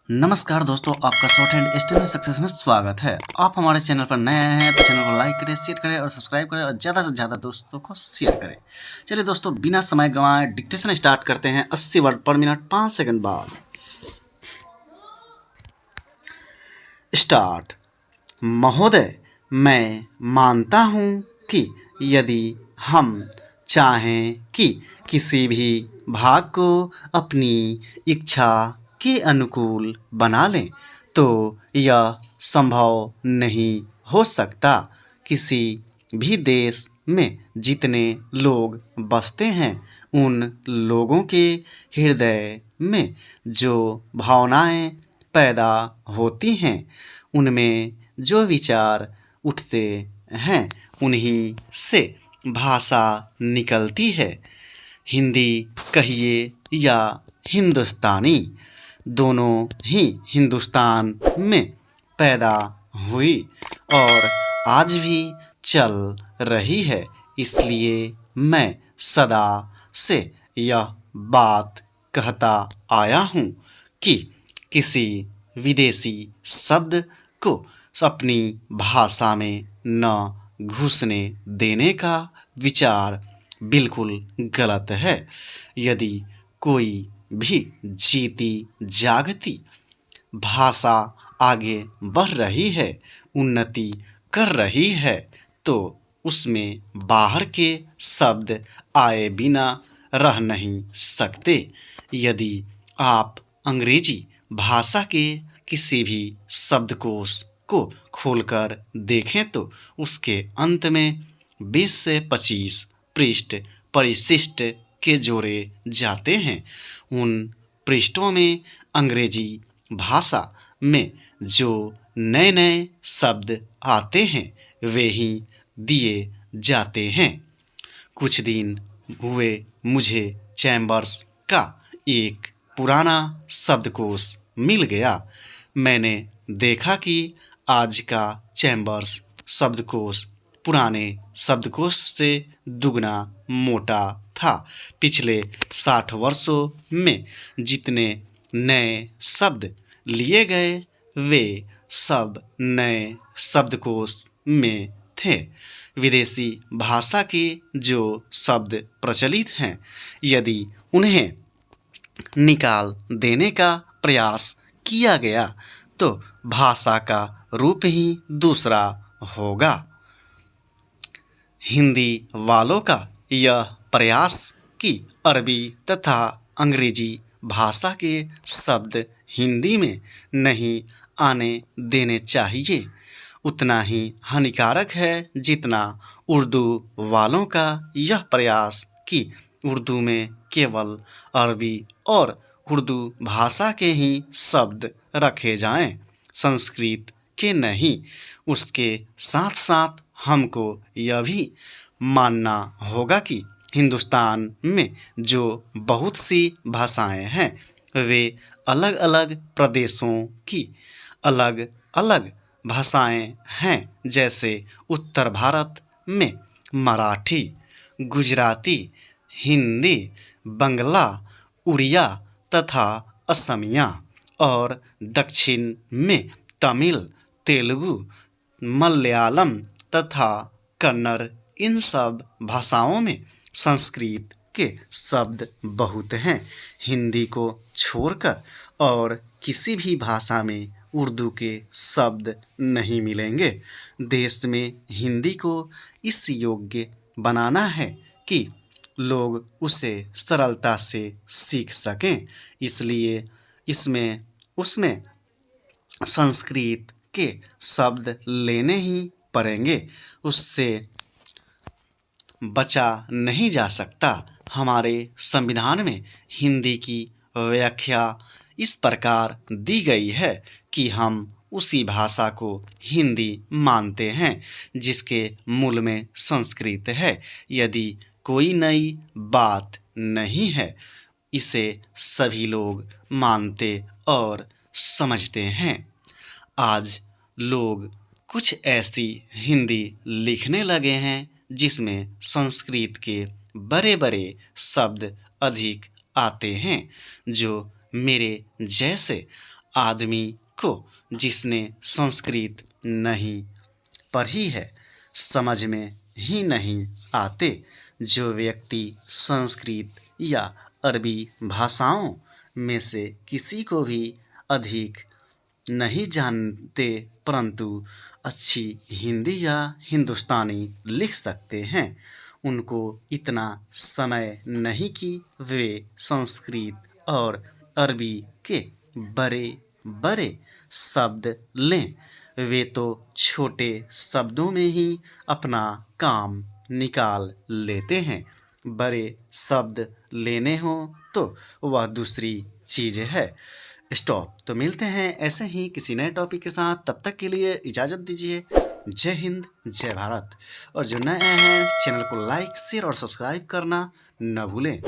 नमस्कार दोस्तों, आपका शॉर्ट हैंड एस्टिमेट सक्सेस में स्वागत है। आप हमारे चैनल पर नए आए हैं तो चैनल को लाइक करें, शेयर करें और सब्सक्राइब करें और ज़्यादा से ज़्यादा दोस्तों को शेयर करें। चलिए दोस्तों, बिना समय गंवाए डिक्टेशन स्टार्ट करते हैं। 80 वर्ड पर मिनट 5 सेकंड बाद स्टार्ट। महोदय, मैं मानता हूँ कि यदि हम चाहें कि किसी भी भाग को अपनी इच्छा के अनुकूल बना लें तो यह संभव नहीं हो सकता। किसी भी देश में जितने लोग बसते हैं उन लोगों के हृदय में जो भावनाएं पैदा होती हैं, उनमें जो विचार उठते हैं, उन्हीं से भाषा निकलती है। हिंदी कहिए या हिंदुस्तानी, दोनों ही हिंदुस्तान में पैदा हुई और आज भी चल रही है। इसलिए मैं सदा से यह बात कहता आया हूँ कि किसी विदेशी शब्द को अपनी भाषा में न घुसने देने का विचार बिल्कुल गलत है। यदि कोई भी जीती जागती भाषा आगे बढ़ रही है, उन्नति कर रही है, तो उसमें बाहर के शब्द आए बिना रह नहीं सकते। यदि आप अंग्रेजी भाषा के किसी भी शब्दकोश को खोलकर देखें तो उसके अंत में 20 से 25 पृष्ठ परिशिष्ट के जोड़े जाते हैं। उन पृष्ठों में अंग्रेजी भाषा में जो नए नए शब्द आते हैं वे ही दिए जाते हैं। कुछ दिन हुए मुझे चैम्बर्स का एक पुराना शब्दकोश मिल गया। मैंने देखा कि आज का चैम्बर्स शब्दकोश पुराने शब्दकोश से दुगना मोटा था। पिछले 60 वर्षों में जितने नए शब्द लिए गए वे सब नए शब्दकोश में थे। विदेशी भाषा के जो शब्द प्रचलित हैं, यदि उन्हें निकाल देने का प्रयास किया गया तो भाषा का रूप ही दूसरा होगा। हिंदी वालों का यह प्रयास कि अरबी तथा अंग्रेजी भाषा के शब्द हिंदी में नहीं आने देने चाहिए, उतना ही हानिकारक है जितना उर्दू वालों का यह प्रयास कि उर्दू में केवल अरबी और उर्दू भाषा के ही शब्द रखे जाएं, संस्कृत के नहीं। उसके साथ साथ हमको यह भी मानना होगा कि हिंदुस्तान में जो बहुत सी भाषाएं हैं वे अलग अलग प्रदेशों की अलग अलग भाषाएं हैं। जैसे उत्तर भारत में मराठी, गुजराती, हिंदी, बंगला, उड़िया तथा असमिया और दक्षिण में तमिल, तेलुगु, मलयालम तथा कन्नड़। इन सब भाषाओं में संस्कृत के शब्द बहुत हैं। हिंदी को छोड़कर और किसी भी भाषा में उर्दू के शब्द नहीं मिलेंगे। देश में हिंदी को इस योग्य बनाना है कि लोग उसे सरलता से सीख सकें, इसलिए इसमें उसमें संस्कृत के शब्द लेने ही पड़ेंगे, उससे बचा नहीं जा सकता। हमारे संविधान में हिंदी की व्याख्या इस प्रकार दी गई है कि हम उसी भाषा को हिंदी मानते हैं जिसके मूल में संस्कृत है। यदि कोई नई बात नहीं है, इसे सभी लोग मानते और समझते हैं। आज लोग कुछ ऐसी हिंदी लिखने लगे हैं जिसमें संस्कृत के बड़े बड़े शब्द अधिक आते हैं, जो मेरे जैसे आदमी को जिसने संस्कृत नहीं पढ़ी है समझ में ही नहीं आते। जो व्यक्ति संस्कृत या अरबी भाषाओं में से किसी को भी अधिक नहीं जानते परंतु अच्छी हिंदी या हिंदुस्तानी लिख सकते हैं, उनको इतना समय नहीं कि वे संस्कृत और अरबी के बड़े बड़े शब्द लें। वे तो छोटे शब्दों में ही अपना काम निकाल लेते हैं। बड़े शब्द लेने हों तो वह दूसरी चीज़ है। स्टॉप। तो मिलते हैं ऐसे ही किसी नए टॉपिक के साथ, तब तक के लिए इजाज़त दीजिए। जय हिंद, जय भारत। और जो नए हैं चैनल को लाइक, शेयर और सब्सक्राइब करना न भूलें।